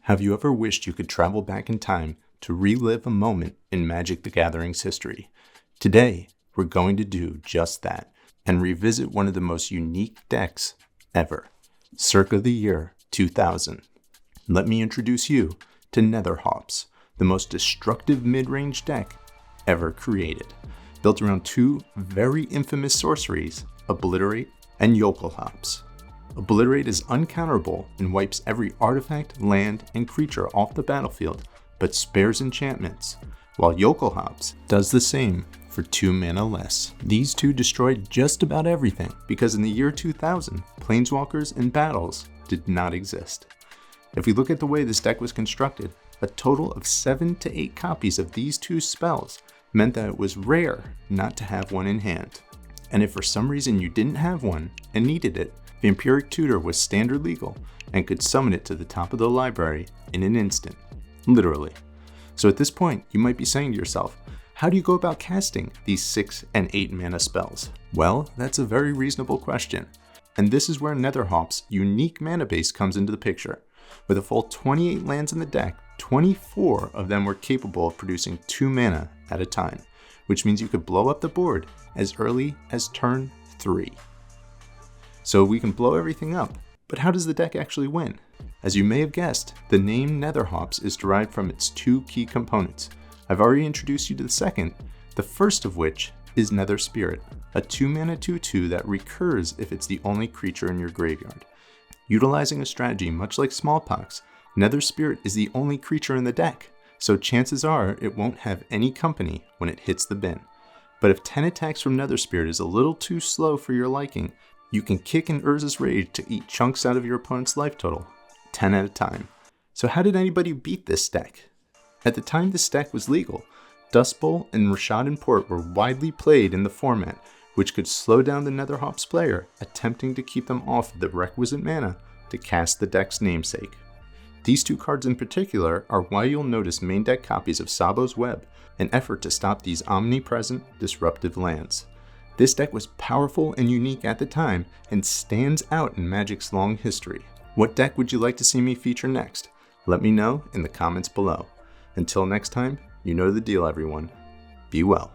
Have you ever wished you could travel back in time to relive a moment in Magic the Gathering's history? Today, we're going to do just that and revisit one of the most unique decks ever, circa the year 2000. Let me introduce you to Netherhaups, the most destructive mid-range deck ever created, built around two very infamous sorceries, Obliterate and Jokulhaups. Obliterate is uncounterable and wipes every artifact, land, and creature off the battlefield, but spares enchantments, while Jokulhaups does the same for 2 mana less. These two destroyed just about everything, because in the year 2000, planeswalkers and battles did not exist. If we look at the way this deck was constructed, a total of 7 to 8 copies of these two spells meant that it was rare not to have one in hand. And if for some reason you didn't have one and needed it, Vampiric Tutor was standard legal and could summon it to the top of the library in an instant, literally. So at this point, you might be saying to yourself, how do you go about casting these 6 and 8 mana spells? Well, that's a very reasonable question. And this is where Netherhaups' unique mana base comes into the picture. With a full 28 lands in the deck, 24 of them were capable of producing 2 mana at a time, which means you could blow up the board as early as turn 3. So we can blow everything up, but how does the deck actually win? As you may have guessed, the name Netherhaups is derived from its 2 key components. I've already introduced you to the second, the first of which is Nether Spirit, a 2 mana 2/2 that recurs if it's the only creature in your graveyard. Utilizing a strategy much like Smallpox, Nether Spirit is the only creature in the deck, so chances are it won't have any company when it hits the bin. But if 10 attacks from Nether Spirit is a little too slow for your liking, you can kick in Urza's Rage to eat chunks out of your opponent's life total, 10 at a time. So how did anybody beat this deck? At the time this deck was legal, Dust Bowl and Rishadan Port were widely played in the format, which could slow down the Netherhaups player attempting to keep them off the requisite mana to cast the deck's namesake. These 2 cards in particular are why you'll notice main deck copies of Sabo's Web, an effort to stop these omnipresent, disruptive lands. This deck was powerful and unique at the time and stands out in Magic's long history. What deck would you like to see me feature next? Let me know in the comments below. Until next time, you know the deal everyone. Be well.